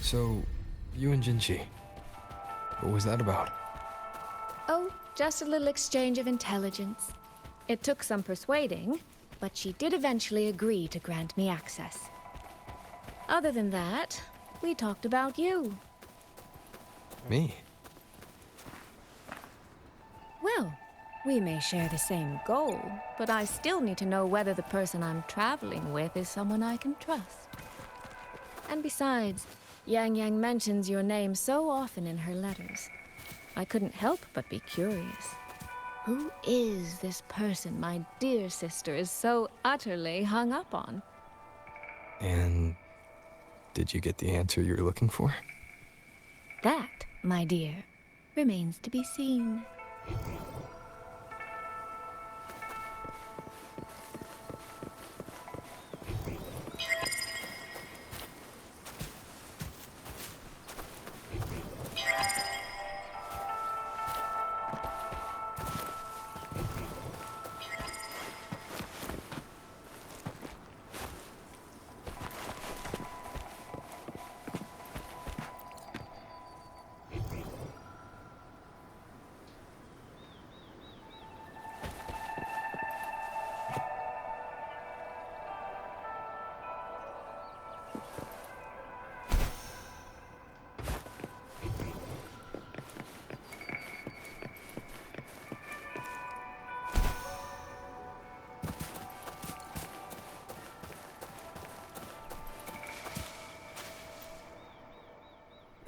So, you and Jinchi, what was that about? Oh, just a little exchange of intelligence. It took some persuading, but she did eventually agree to grant me access. Other than that, we talked about you. Me? Well, we may share the same goal, but I still need to know whether the person I'm traveling with is someone I can trust. And besides, Yang Yang mentions your name so often in her letters. I couldn't help but be curious. Who is this person my dear sister is so utterly hung up on? And did you get the answer you're looking for? That, my dear, remains to be seen.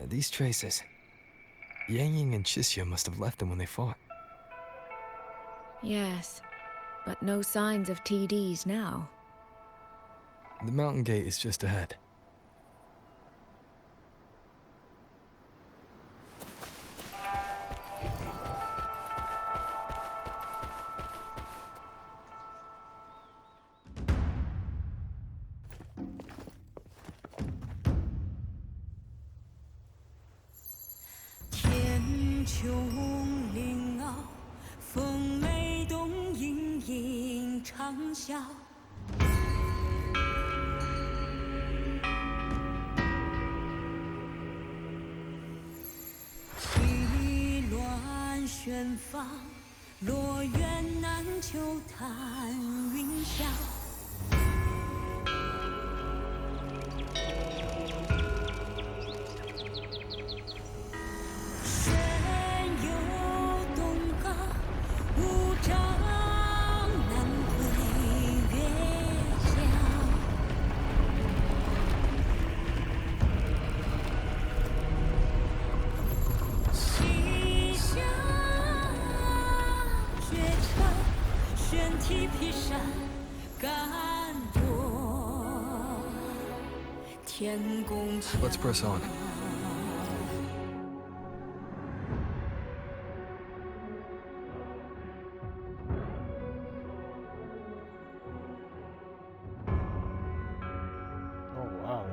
These traces. Yang Ying and Chisya must have left them when they fought. Yes, but no signs of TDs now. The mountain gate is just ahead. Let's press on. Oh, wow.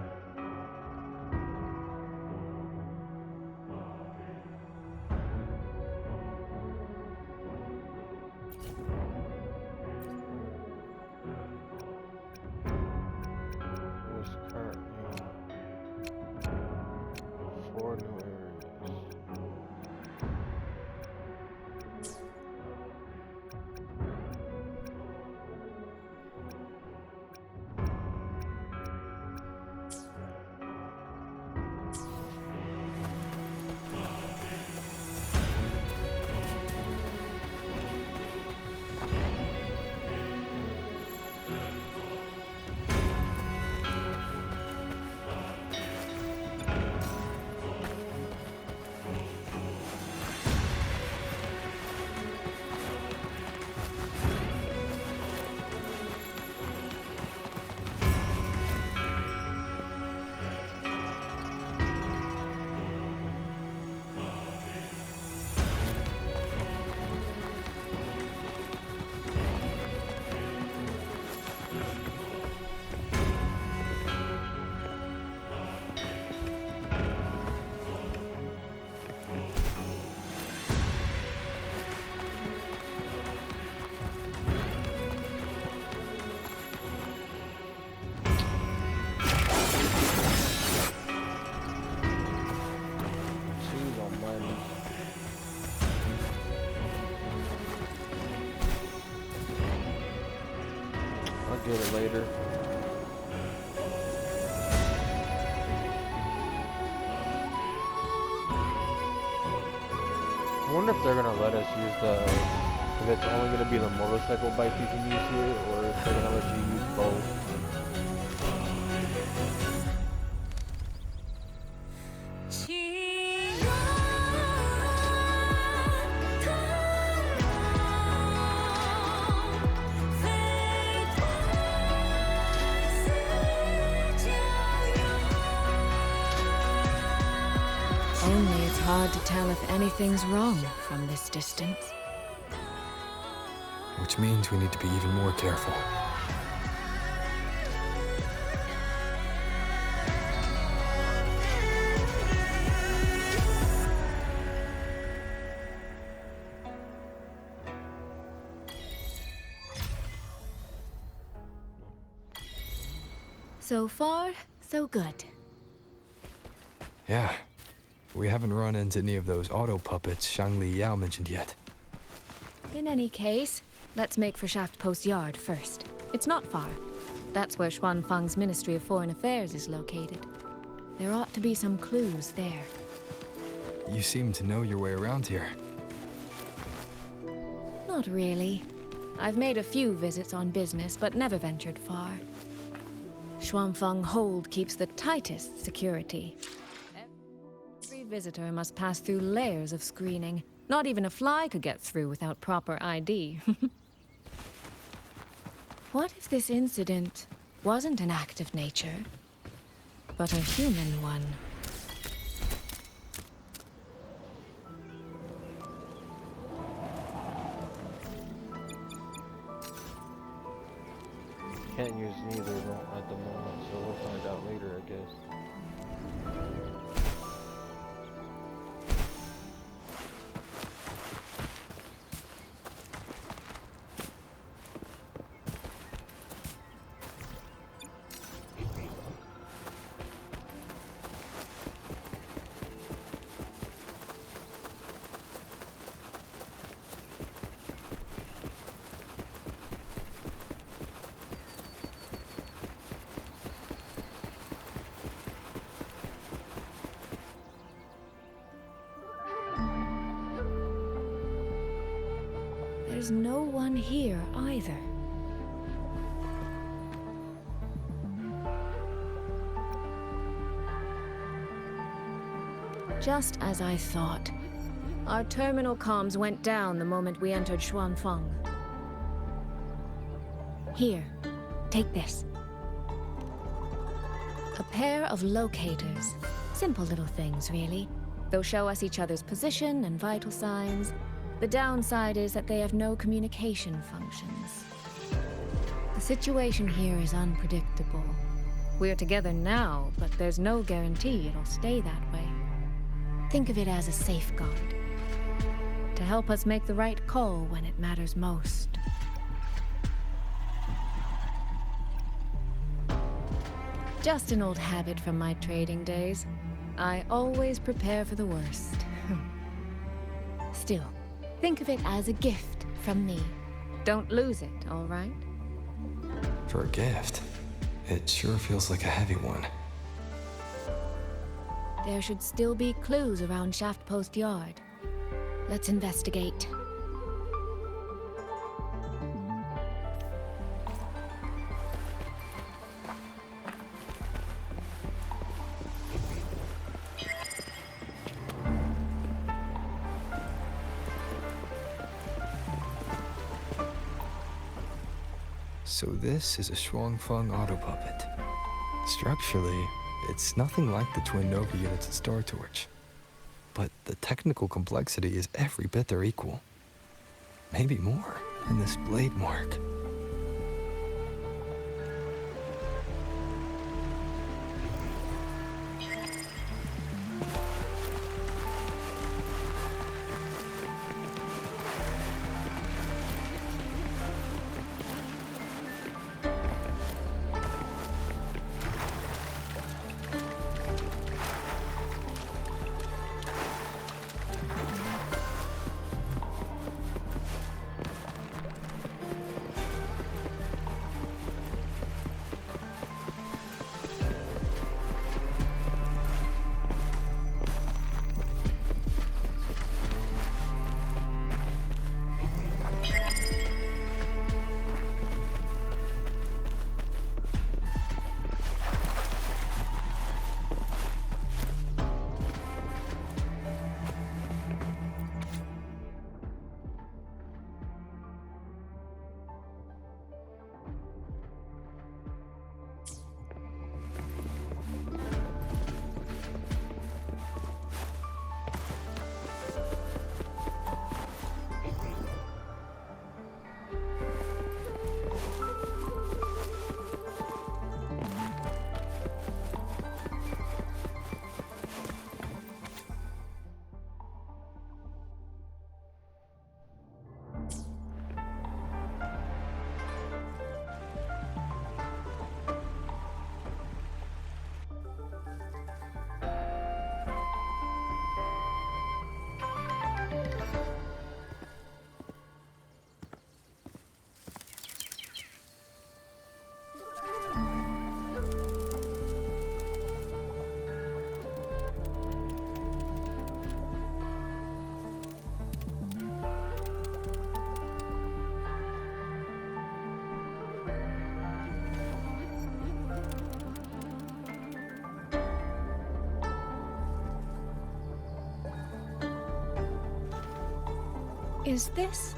Where's currently get it later. I wonder if they're gonna let us use if it's only gonna be the motorcycle bike you can use here, or if they're gonna let you use both. Only it's hard to tell if anything's wrong from this distance. Which means we need to be even more careful. So far, so good. Yeah. We haven't run into any of those auto puppets Shangli Yao mentioned yet. In any case, let's make for Shaft Post Yard first. It's not far. That's where Xuanfang's Ministry of Foreign Affairs is located. There ought to be some clues there. You seem to know your way around here. Not really. I've made a few visits on business, but never ventured far. Xuanfang Hold keeps the tightest security. Every visitor must pass through layers of screening. Not even a fly could get through without proper ID. What if this incident wasn't an act of nature, but a human one? Can't use neither at the moment, so we'll find out later, I guess. There's no one here either. Just as I thought. Our terminal comms went down the moment we entered Xuanfang. Here, take this. A pair of locators. Simple little things, really. They'll show us each other's position and vital signs. The downside is that they have no communication functions. The situation here is unpredictable. We're together now, but there's no guarantee it'll stay that way. Think of it as a safeguard, to help us make the right call when it matters most. Just an old habit from my trading days. I always prepare for the worst. Still, think of it as a gift from me. Don't lose it, all right? For a gift, it sure feels like a heavy one. There should still be clues around Shaft Post Yard. Let's investigate. So this is a Xuanfang auto puppet. Structurally, it's nothing like the twin Nova units at Star Torch. But the technical complexity is every bit their equal. Maybe more in this blade mark. Is this...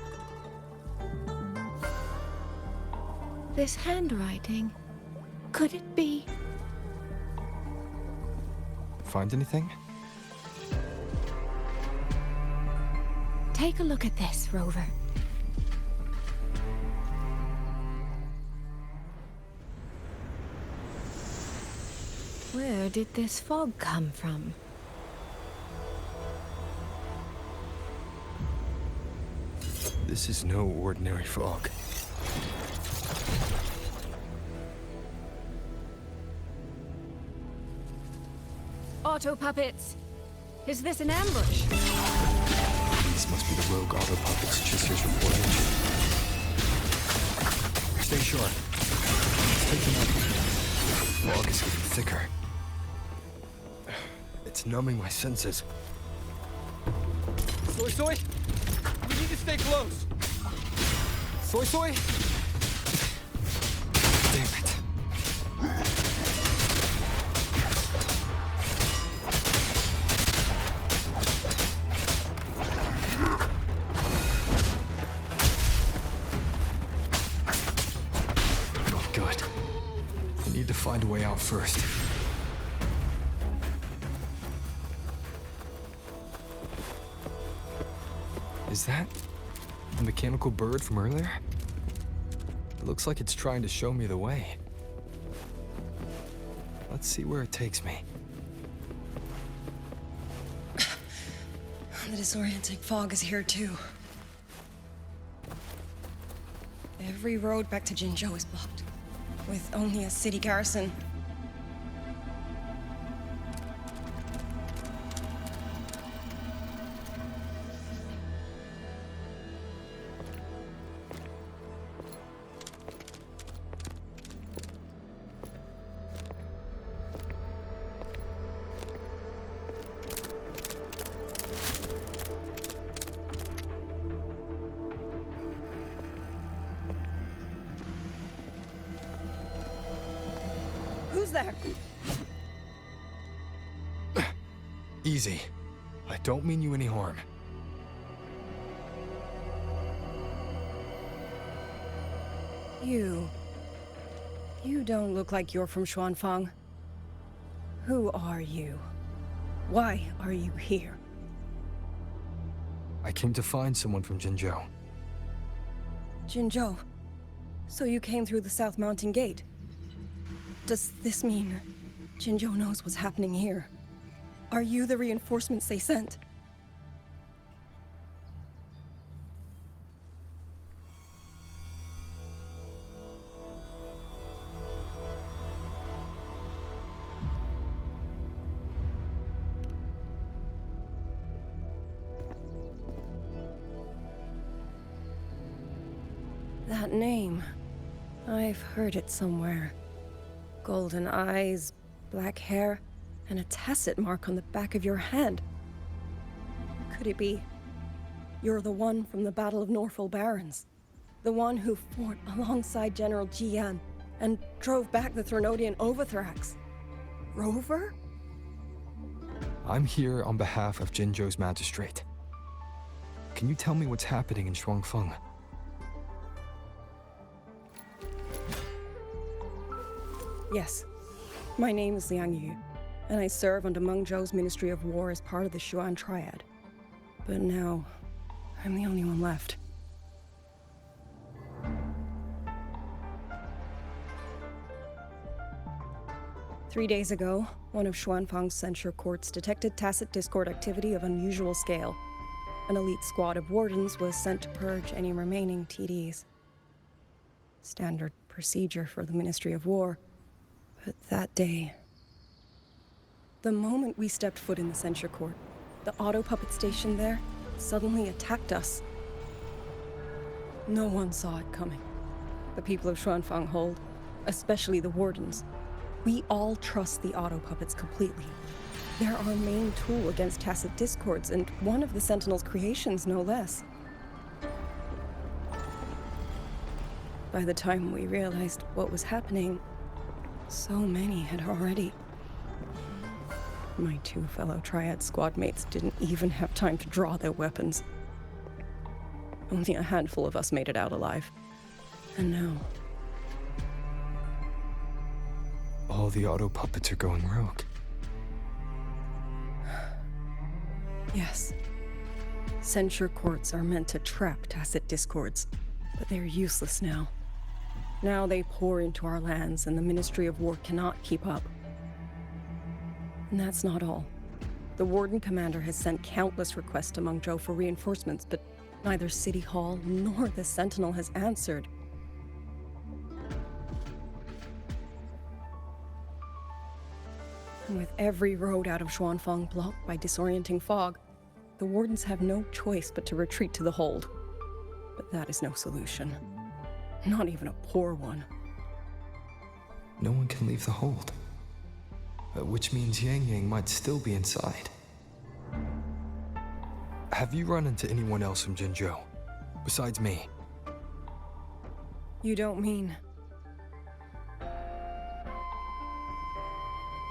this handwriting? Could it be? Find anything? Take a look at this, Rover. Where did this fog come from? This is no ordinary fog. Auto puppets! Is this an ambush? These must be the rogue auto puppets Chister's reporting. Stay sharp. Let's take them out. The fog is getting thicker. It's numbing my senses. Soy Soy? We need to stay close. Soy Soy? Damn it. Oh, good. I need to find a way out first. Is that the mechanical bird from earlier? It looks like it's trying to show me the way. Let's see where it takes me. The disorienting fog is here too. Every road back to Jinzhou is blocked, with only a city garrison. Who's there? Easy. I don't mean you any harm. You don't look like you're from Xuanfang. Who are you? Why are you here? I came to find someone from Jinzhou. Jinzhou. So you came through the South Mountain Gate. Does this mean Jinzhou knows what's happening here? Are you the reinforcements they sent? That name. I've heard it somewhere. Golden eyes, black hair, and a tacit mark on the back of your hand. Could it be you're the one from the Battle of Norfolk Barrens? The one who fought alongside General Jian and drove back the Threnodian Overthrax? Rover? I'm here on behalf of Jinzhou's magistrate. Can you tell me what's happening in Shuangfeng? Yes. My name is Liang Yu, and I serve under Meng Zhou's Ministry of War as part of the Xuan Triad. But now, I'm the only one left. Three days ago, one of Xuanfang's censure courts detected tacit discord activity of unusual scale. An elite squad of wardens was sent to purge any remaining TDs. Standard procedure for the Ministry of War. But that day, the moment we stepped foot in the censure court, the auto puppet station there suddenly attacked us. No one saw it coming. The people of Xuanfang hold, especially the wardens. We all trust the auto puppets completely. They're our main tool against tacit discords, and one of the Sentinel's creations, no less. By the time we realized what was happening, so many had already. My two fellow Triad squad mates didn't even have time to draw their weapons. Only a handful of us made it out alive. And now, All the auto puppets are going rogue. yes. Censure courts are meant to trap tacit discords, but they're useless now. Now they pour into our lands, and the Ministry of War cannot keep up. And that's not all. The Warden Commander has sent countless requests to Mengzhou for reinforcements, but neither City Hall nor the Sentinel has answered. And with every road out of Xuanfang blocked by disorienting fog, the Wardens have no choice but to retreat to the hold. But that is no solution. Not even a poor one. No one can leave the hold. Which means Yang Yang might still be inside. Have you run into anyone else from Jinzhou? Besides me? You don't mean...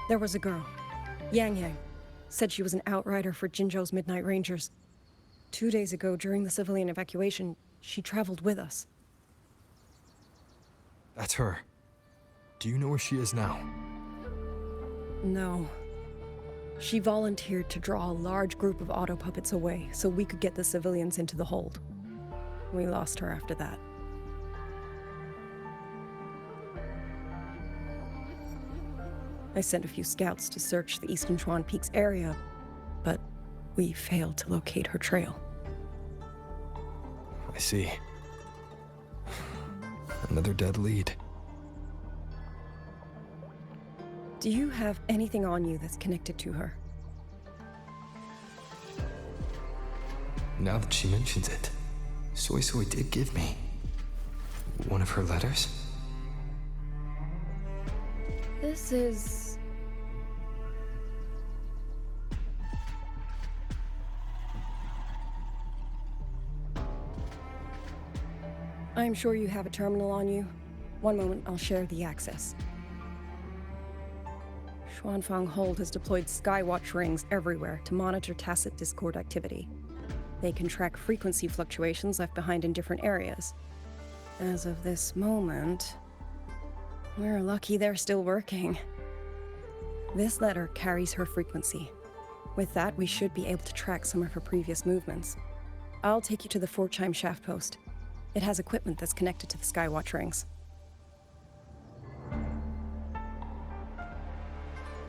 There was a girl, Yang Yang. Said she was an outrider for Jinzhou's Midnight Rangers. 2 days ago, during the civilian evacuation, she traveled with us. That's her. Do you know where she is now? No. She volunteered to draw a large group of auto puppets away so we could get the civilians into the hold. We lost her after that. I sent a few scouts to search the Eastern Chuan Peaks area, but we failed to locate her trail. I see. Another dead lead. Do you have anything on you that's connected to her? Now that she mentions it, Soy Soy did give me one of her letters. This is... I'm sure you have a terminal on you. One moment, I'll share the access. Xuanfang Hold has deployed Skywatch rings everywhere to monitor tacit Discord activity. They can track frequency fluctuations left behind in different areas. As of this moment, we're lucky they're still working. This letter carries her frequency. With that, we should be able to track some of her previous movements. I'll take you to the 4-chime shaft post. It has equipment that's connected to the Skywatch rings.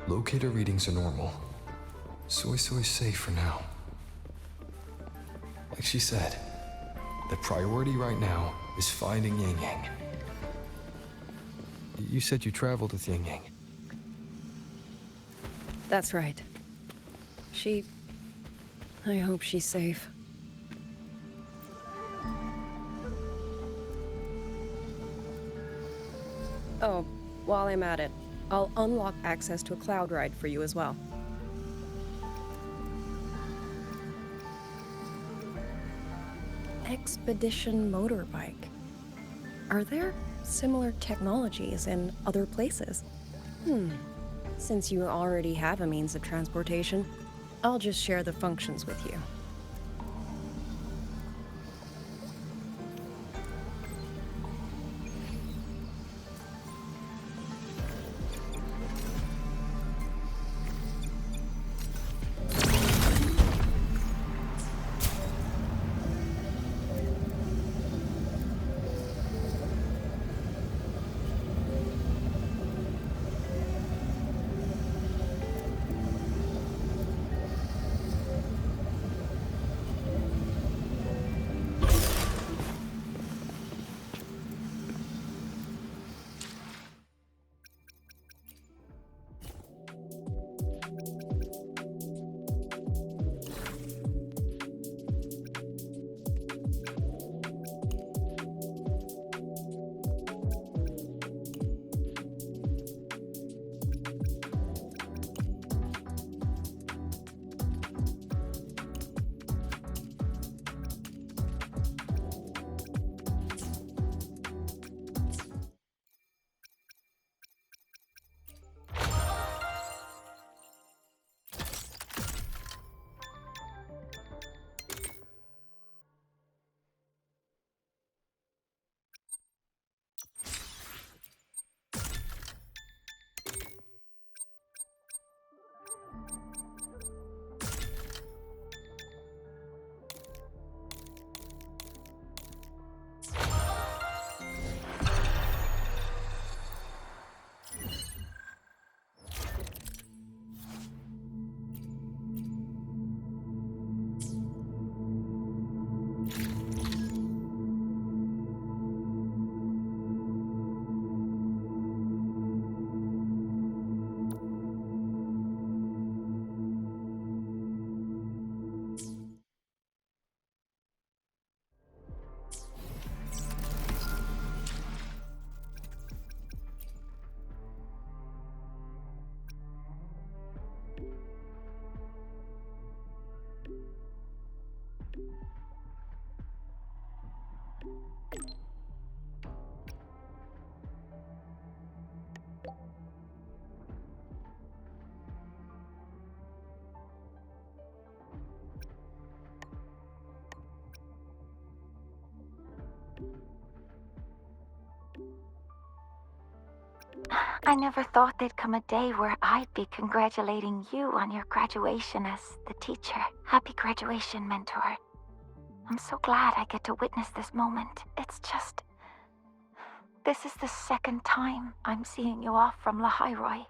Locator readings are normal. Soy Soy's safe for now. Like she said, the priority right now is finding Yang Yang. You said you traveled with Yang Yang. That's right. I hope she's safe. Oh, while I'm at it, I'll unlock access to a cloud ride for you as well. Expedition motorbike. Are there similar technologies in other places? Since you already have a means of transportation, I'll just share the functions with you. I never thought there'd come a day where I'd be congratulating you on your graduation as the teacher. Happy graduation, mentor. I'm so glad I get to witness this moment. It's just... This is the second time I'm seeing you off from Lahairoi.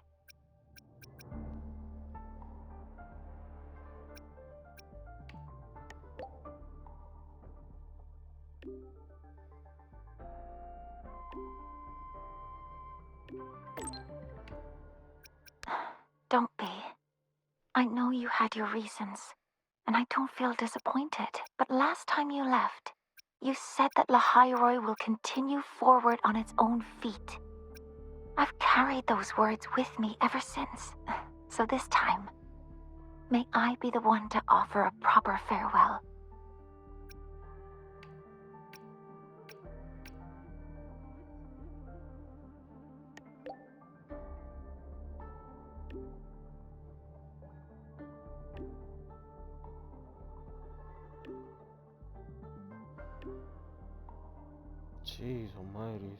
Don't be. I know you had your reasons, and I don't feel disappointed. But last time you left, you said that Lahairoi will continue forward on its own feet. I've carried those words with me ever since. So this time, may I be the one to offer a proper farewell. Jeez almighty.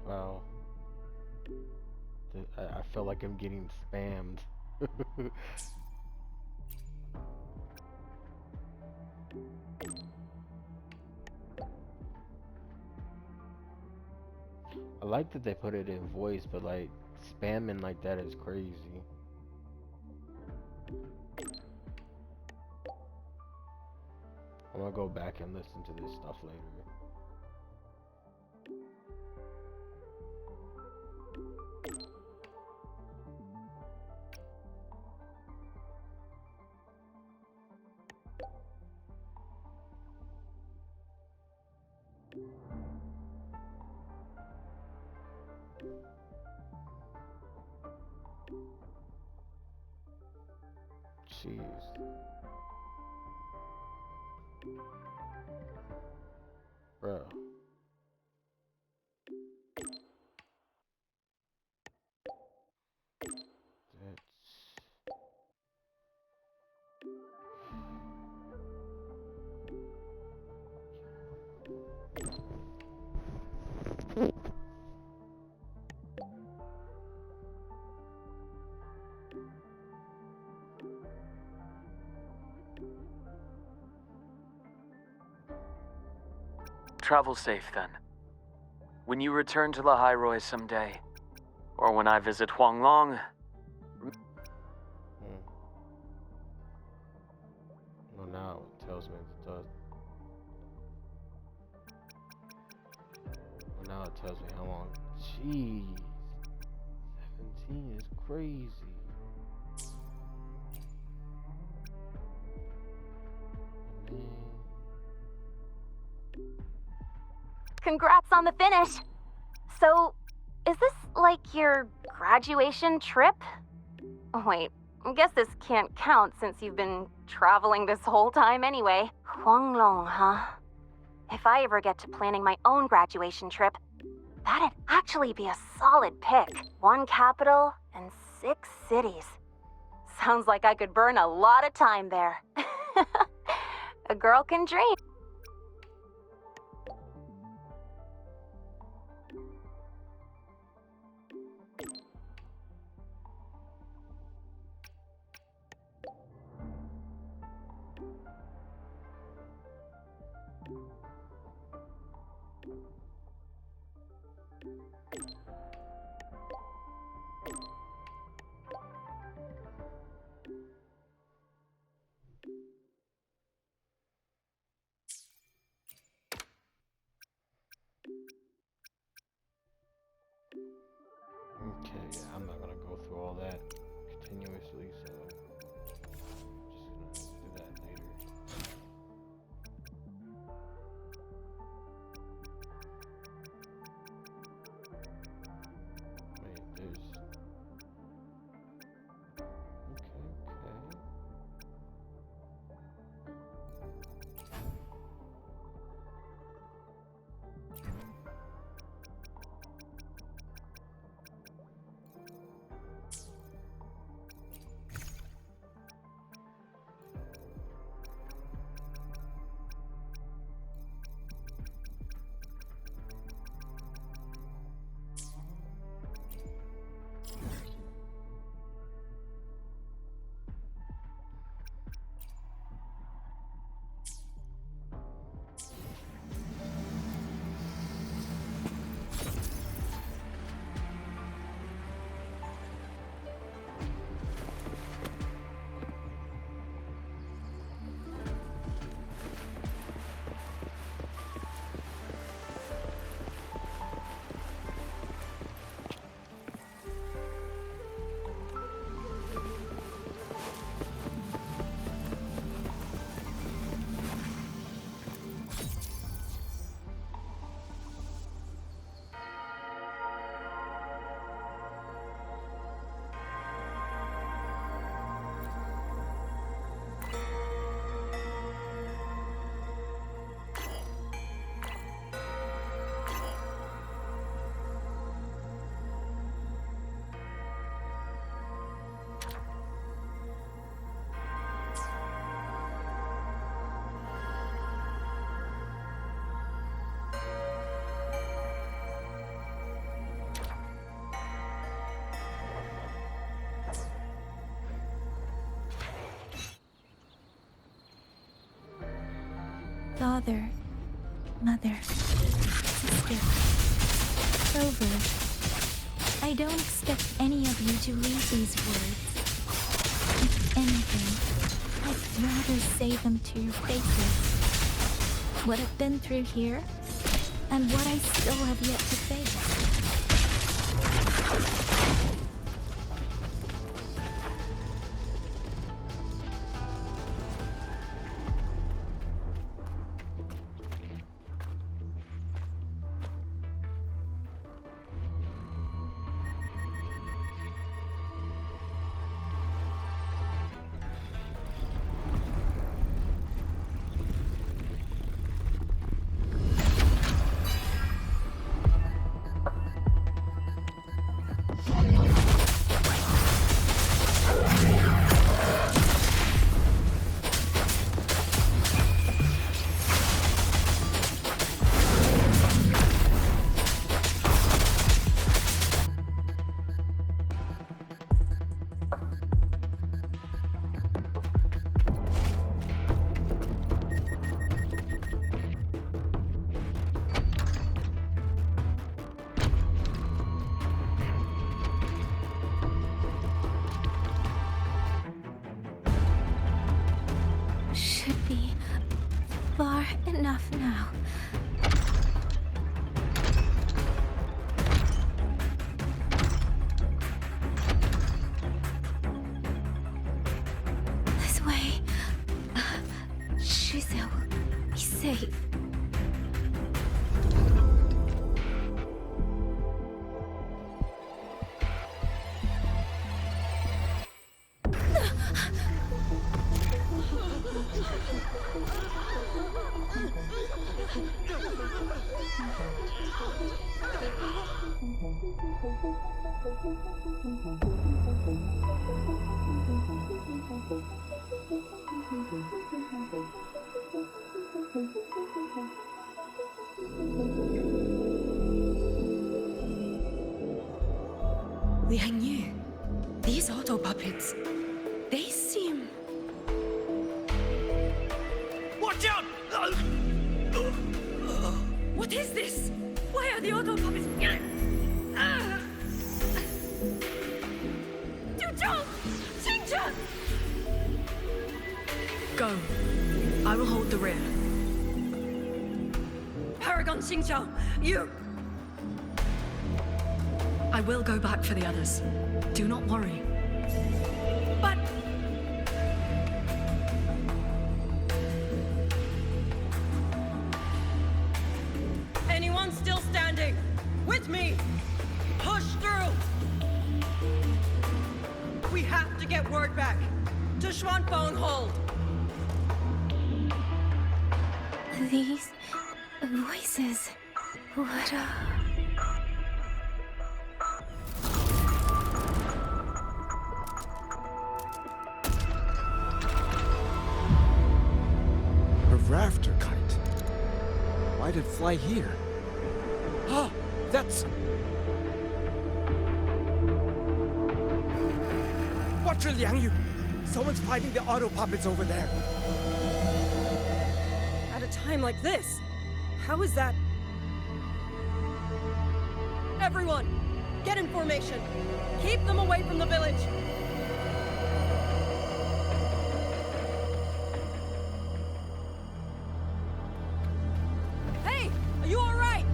Wow. I feel like I'm getting spammed. I like that they put it in voice, but like spamming like that is crazy. I'm gonna go back and listen to this stuff later. Jeez. Bro. Travel safe, then. When you return to Lahairoi someday, or when I visit Huanglong... Well, now it tells me it does. Well, now it tells me how long. Jeez. 17 is crazy. Man. Congrats on the finish! So, is this like your graduation trip? Wait, I guess this can't count since you've been traveling this whole time anyway. Huanglong, huh? If I ever get to planning my own graduation trip, that'd actually be a solid pick. 1 capital and 6 cities. Sounds like I could burn a lot of time there. A girl can dream. Okay, yeah, I'm not gonna go through all that continuously, so I'm just gonna do that later. Father, mother, sister, Clover, I don't expect any of you to read these words. If anything, I'd rather say them to your faces. What I've been through here, and what I still have yet to face. Should be far enough now. This way. Shuse will be safe. Liang Yu, these auto puppets, they seem... Watch out! What is this? Why are the auto puppets... Go. I will hold the rear. Paragon Xingqiao, you... I will go back for the others. Do not worry. But... Anyone still standing? With me! Push through! We have to get word back. To Xuanfeng Hold! These voices, what A rafter kite. Why'd it fly here? Ah, that's... Watch your Liang Yu! Someone's fighting the auto puppets over there. At a time like this, how is that? Everyone, get in formation. Keep them away from the village. Hey, are you all right?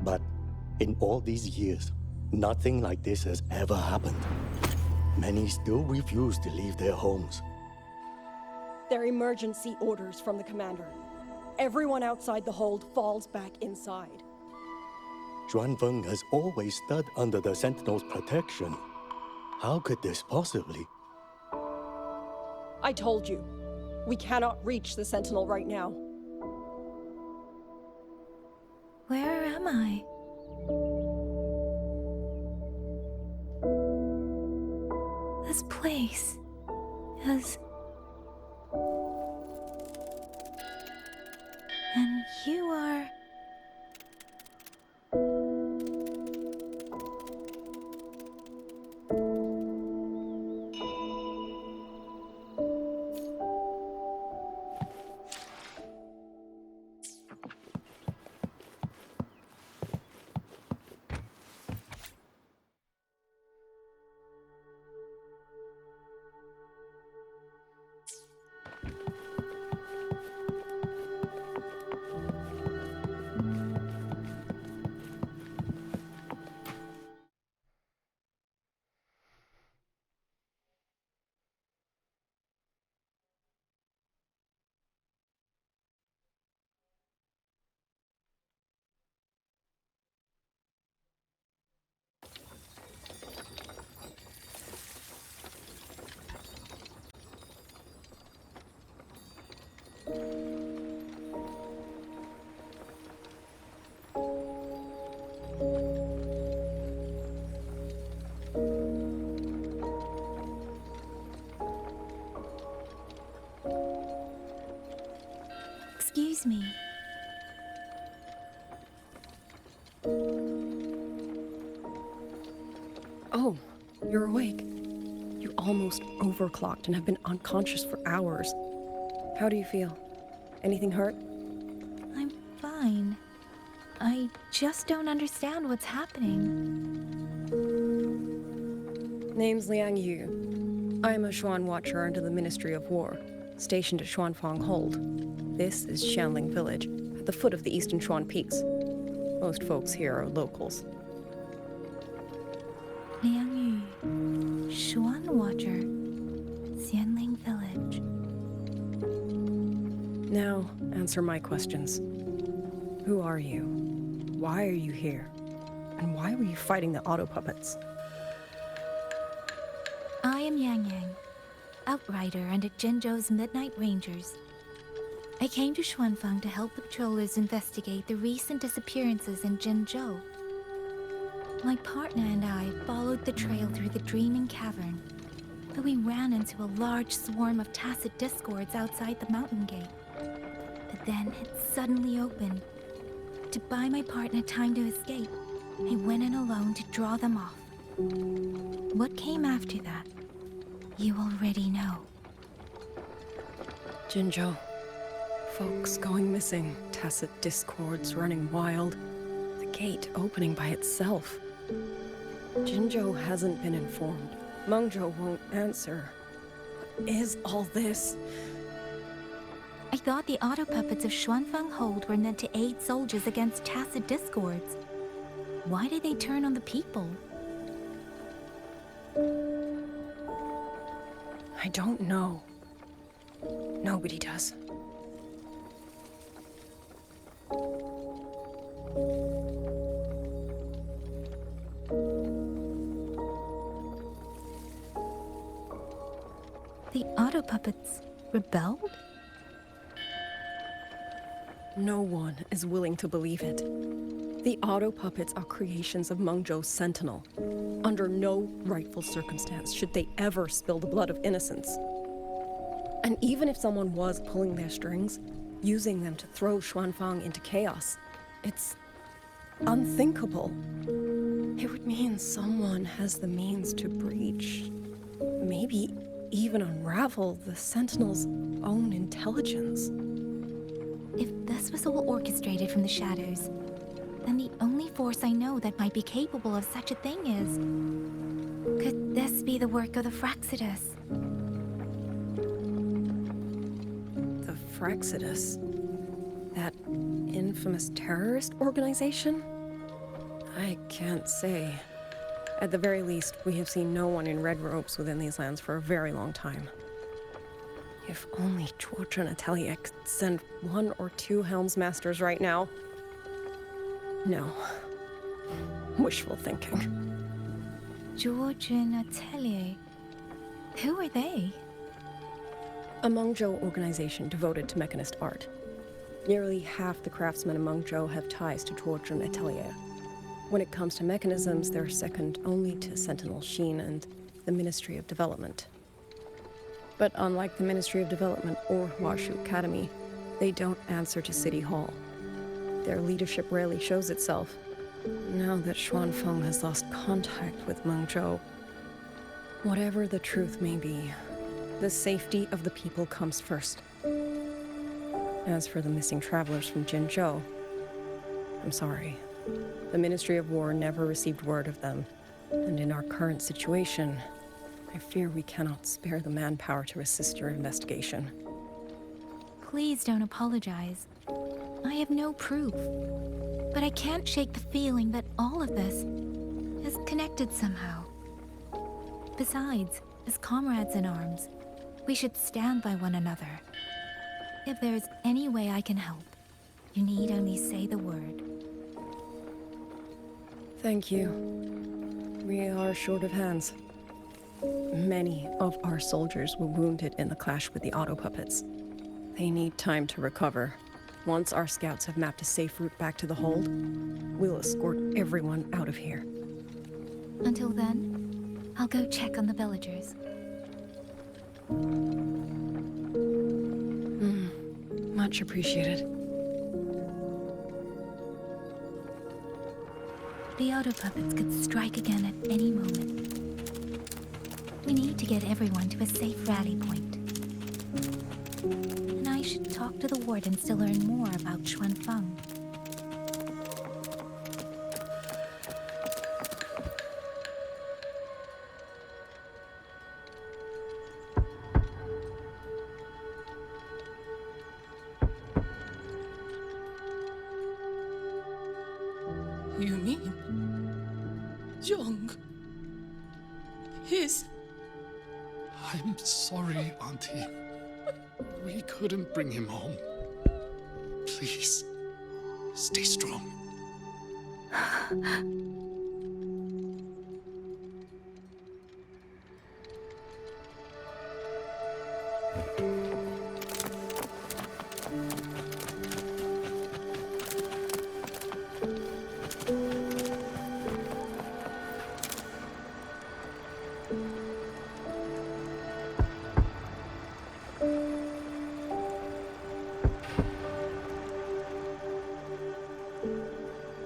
But in all these years, nothing like this has ever happened. Many still refuse to leave their homes. They're emergency orders from the commander. Everyone outside the hold falls back inside. Feng has always stood under the Sentinel's protection. How could this possibly? I told you. We cannot reach the Sentinel right now. Where am I? This place is... And you are... Excuse me. Oh, you're awake. You almost overclocked and have been unconscious for hours. How do you feel? Anything hurt? I'm fine. I just don't understand what's happening. Name's Liang Yu. I'm a Xuan Watcher under the Ministry of War, stationed at Xuanfang Hold. This is Shanling Village, at the foot of the Eastern Xuan Peaks. Most folks here are locals. Liang Yu, Xuan Watcher, Xianling Village. Now, answer my questions. Who are you? Why are you here? And why were you fighting the auto puppets? I am Yang Yang, Outrider under Jinzhou's Midnight Rangers. I came to Xuanfang to help the patrollers investigate the recent disappearances in Jinzhou. My partner and I followed the trail through the Dreaming Cavern, but we ran into a large swarm of tacit discords outside the mountain gate. But then it suddenly opened. To buy my partner time to escape, I went in alone to draw them off. What came after that, you already know. Jinzhou. Folks going missing, tacit discords running wild, the gate opening by itself. Jinzhou hasn't been informed. Mengzhou won't answer. What is all this? I thought the auto puppets of Xuanfang Hold were meant to aid soldiers against tacit discords. Why did they turn on the people? I don't know. Nobody does. The auto puppets rebelled? No one is willing to believe it. The auto puppets are creations of Mengzhou's Sentinel. Under no rightful circumstance should they ever spill the blood of innocents. And even if someone was pulling their strings, using them to throw Xuanfang into chaos, it's unthinkable. It would mean someone has the means to breach, maybe even unravel the Sentinel's own intelligence. If this was all orchestrated from the shadows, then the only force I know that might be capable of such a thing is... Could this be the work of the Fraxidus? The Fraxidus? That infamous terrorist organization? I can't say. At the very least, we have seen no one in red robes within these lands for a very long time. If only Chuocha and Atelier could send 1 or 2 Helmsmasters right now. No. Wishful thinking. Georgian Atelier. Who are they? A Mengzhou organization devoted to mechanist art. Nearly half the craftsmen in Mengzhou have ties to Georgian Atelier. When it comes to mechanisms, they're second only to Sentinel Sheen and the Ministry of Development. But unlike the Ministry of Development or Huashu Academy, they don't answer to City Hall. Their leadership rarely shows itself. Now that Xuanfeng has lost contact with Mengzhou, whatever the truth may be, the safety of the people comes first. As for the missing travelers from Jinzhou, I'm sorry. The Ministry of War never received word of them, and in our current situation, I fear we cannot spare the manpower to assist your investigation. Please don't apologize. I have no proof. But I can't shake the feeling that all of this is connected somehow. Besides, as comrades in arms, we should stand by one another. If there's any way I can help, you need only say the word. Thank you. We are short of hands. Many of our soldiers were wounded in the clash with the auto puppets. They need time to recover. Once our scouts have mapped a safe route back to the hold, we'll escort everyone out of here. Until then, I'll go check on the villagers. Much appreciated. The auto puppets could strike again at any moment. We need to get everyone to a safe rally point. And I should talk to the wardens to learn more about Xuanfeng. You mean... Young... His... I'm sorry, Auntie. We couldn't bring him home. Please, stay strong.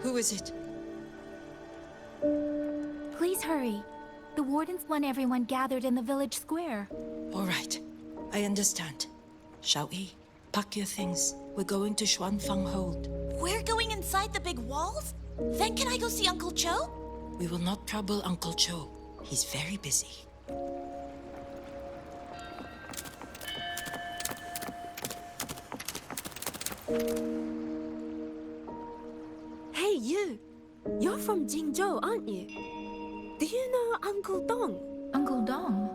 Who is it? Please hurry. The wardens want everyone gathered in the village square. All right. I understand. Shall we? Pack your things. We're going to Xuanfeng Hold. We're going inside the big walls? Then can I go see Uncle Cho? We will not trouble Uncle Cho. He's very busy. Hey, you! You're from Jingzhou, aren't you? Do you know Uncle Dong? Uncle Dong?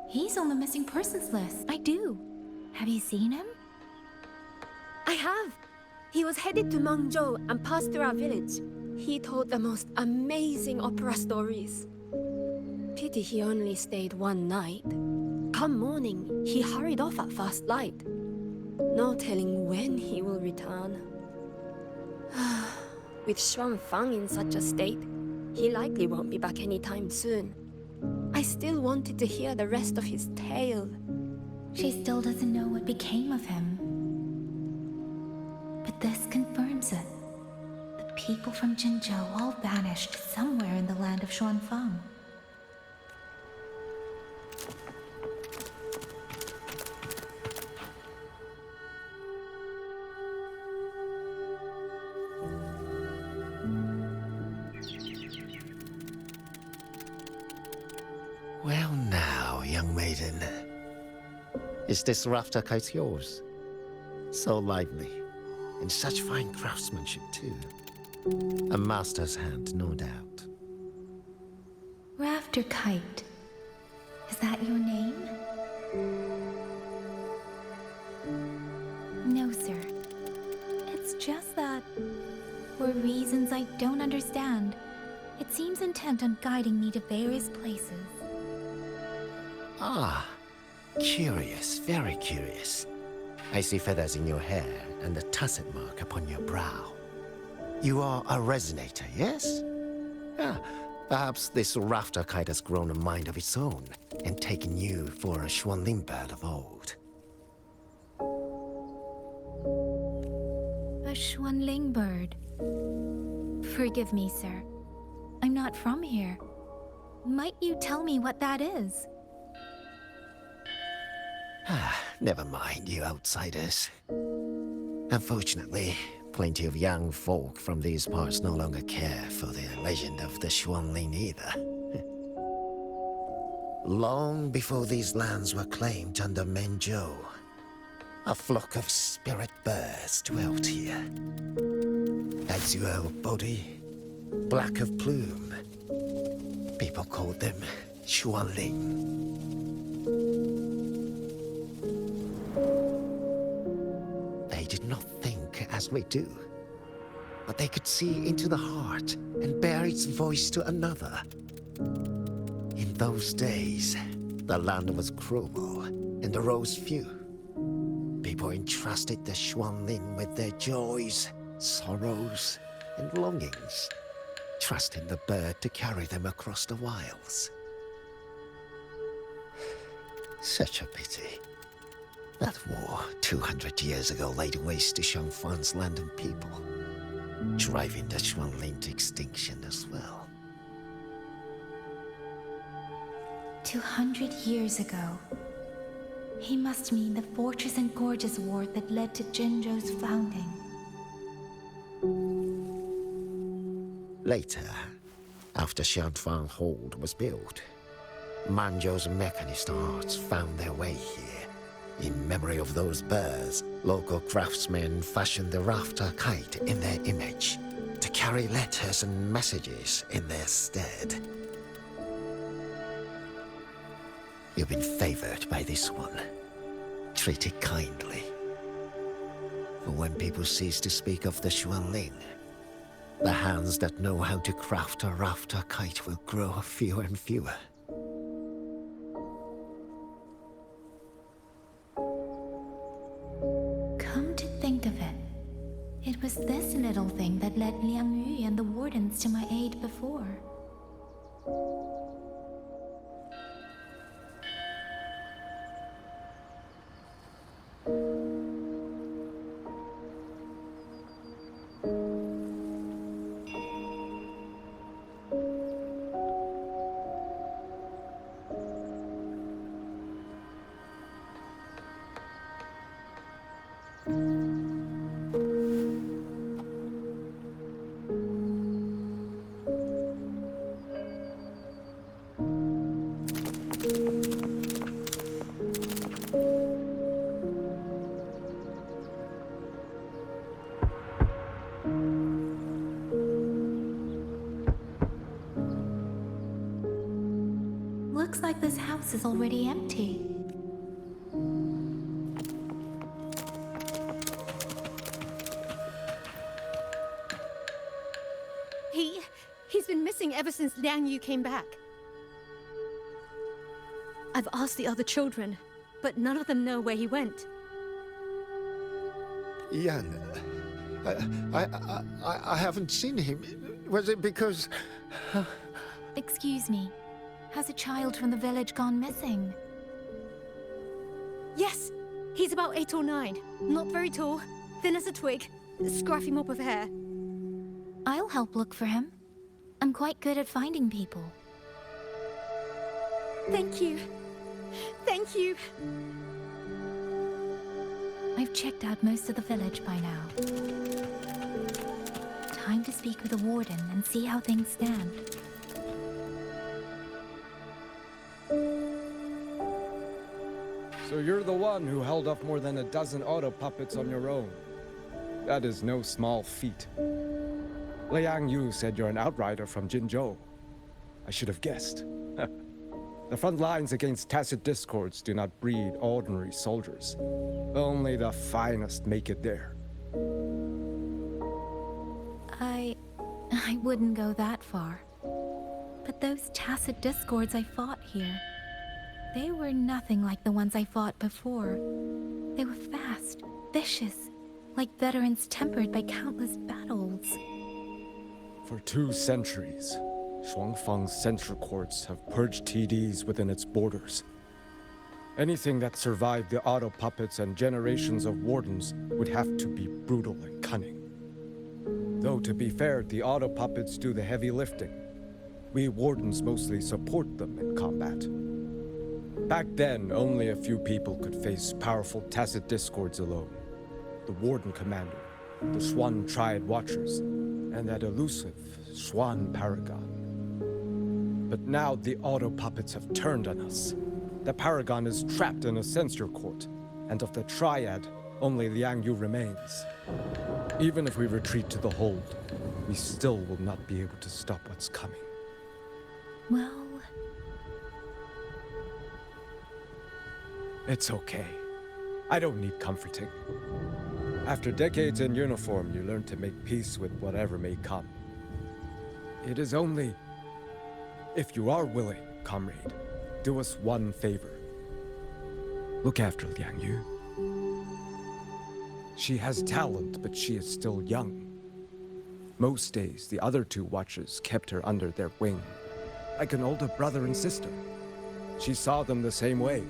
He's on the missing persons list. I do. Have you seen him? I have. He was headed to Mengzhou and passed through our village. He told the most amazing opera stories. Pity he only stayed one night. Come morning, he hurried off at first light. No telling when he will return. With Xuanfeng in such a state, he likely won't be back anytime soon. I still wanted to hear the rest of his tale. She still doesn't know what became of him. But this confirms it. The people from Jinzhou all vanished somewhere in the land of Xuanfeng. Well now, young maiden. Is this rafter kite yours? So lively, and such fine craftsmanship too. A master's hand, no doubt. Rafter Kite. Is that your name? No, sir. It's just that, for reasons I don't understand, It seems intent on guiding me to various places. Ah, curious, very curious. I see feathers in your hair and a tusset mark upon your brow. You are a resonator, yes? Ah, perhaps this rafter kite has grown a mind of its own and taken you for a Xuanling bird of old. A Xuanling bird. Forgive me, sir. I'm not from here. Might you tell me what that is? Ah, never mind, you outsiders. Unfortunately, plenty of young folk from these parts no longer care for the legend of the Xuanling either. Long before these lands were claimed under Menzhou, a flock of spirit birds dwelt here. Azure of body, black of plume. People called them Xuanling. They did not think as we do, but they could see into the heart and bear its voice to another. In those days, the land was cruel and the roads few. People entrusted the Xuanling with their joys, sorrows, and longings, trusting the bird to carry them across the wilds. Such a pity. That war 200 years ago laid waste to Shangfan's land and people, driving the Xuanling to extinction as well. 200 years ago. He must mean the Fortress and Gorges War that led to Jinzhou's founding. Later, after Shangfang Hold was built, Manzhou's mechanist arts found their way here. In memory of those birds, local craftsmen fashioned the rafter kite in their image to carry letters and messages in their stead. You've been favored by this one, treated kindly. For when people cease to speak of the Xuanling, the hands that know how to craft a rafter kite will grow fewer and fewer. Come to think of it, it was this little thing that led Liang Yu and the wardens to my aid before. Looks like this house is already empty. He's been missing ever since Liang Yu came back. I've asked the other children, but none of them know where he went. Yan, I haven't seen him. Was it because... Excuse me. Has a child from the village gone missing? Yes! He's about 8 or 9. Not very tall, thin as a twig, scruffy mop of hair. I'll help look for him. I'm quite good at finding people. Thank you. Thank you. I've checked out most of the village by now. Time to speak with the warden and see how things stand. So you're the one who held off more than a dozen auto puppets on your own. That is no small feat. Liang Yu said you're an outrider from Jinzhou. I should have guessed. The front lines against tacit discords do not breed ordinary soldiers. Only the finest make it there. I wouldn't go that far. Those tacit discords I fought here, they were nothing like the ones I fought before. They were fast, vicious, like veterans tempered by countless battles. For 2 centuries, Shuangfang's censor courts have purged TDs within its borders. Anything that survived the auto puppets and generations of wardens would have to be brutal and cunning. Though, to be fair, the auto puppets do the heavy lifting. We wardens mostly support them in combat. Back then, only a few people could face powerful tacit discords alone. The Warden Commander, the Swan Triad Watchers, and that elusive Swan Paragon. But now the auto puppets have turned on us. The Paragon is trapped in a censor court, and of the Triad, only Liang Yu remains. Even if we retreat to the hold, we still will not be able to stop what's coming. Well... It's okay. I don't need comforting. After decades in uniform, you learn to make peace with whatever may come. It is only... If you are willing, comrade, do us one favor. Look after Liang Yu. She has talent, but she is still young. Most days, the other 2 watchers kept her under their wing, like an older brother and sister. She saw them the same way.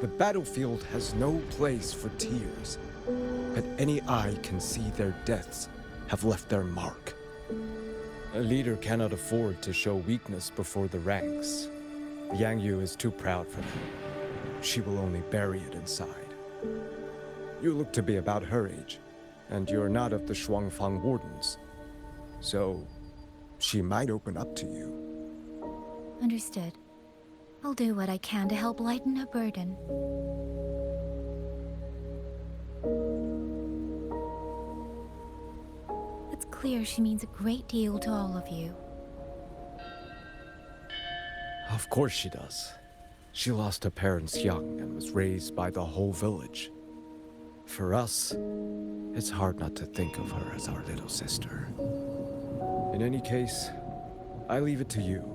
The battlefield has no place for tears, but any eye can see their deaths have left their mark. A leader cannot afford to show weakness before the ranks. Liang Yu is too proud for that. She will only bury it inside. You look to be about her age, and you're not of the Shuangfang Wardens. So, she might open up to you. Understood. I'll do what I can to help lighten her burden. It's clear she means a great deal to all of you. Of course she does. She lost her parents young and was raised by the whole village. For us, it's hard not to think of her as our little sister. In any case, I leave it to you.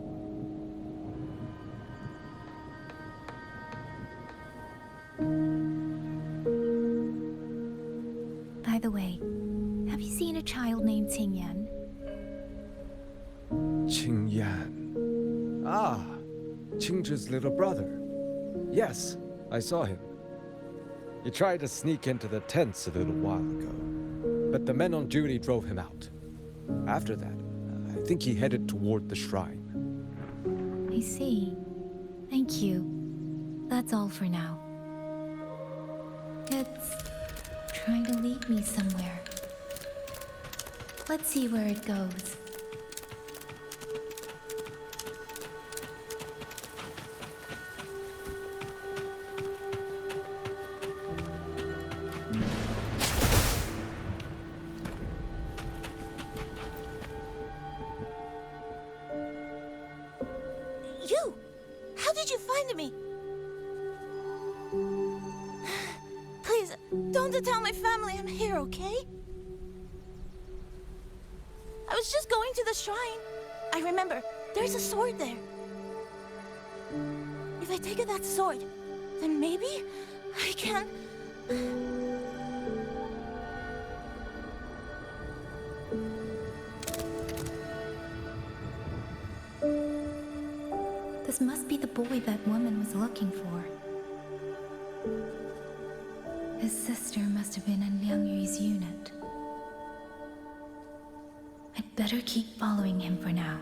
By the way, have you seen a child named Qingyan? Qingyan. Ah, Qingzhi's little brother. Yes, I saw him. He tried to sneak into the tents a little while ago, but the men on duty drove him out. After that, I think he headed toward the shrine. I see. Thank you. That's all for now. It's trying to lead me somewhere. Let's see where it goes. You! How did you find me? Please, don't tell my family I'm here, okay? I was just going to the shrine. I remember, there's a sword there. If I take that sword, then maybe I can... This must be the boy that woman was looking for. His sister must have been in Liang Yu's unit. I'd better keep following him for now.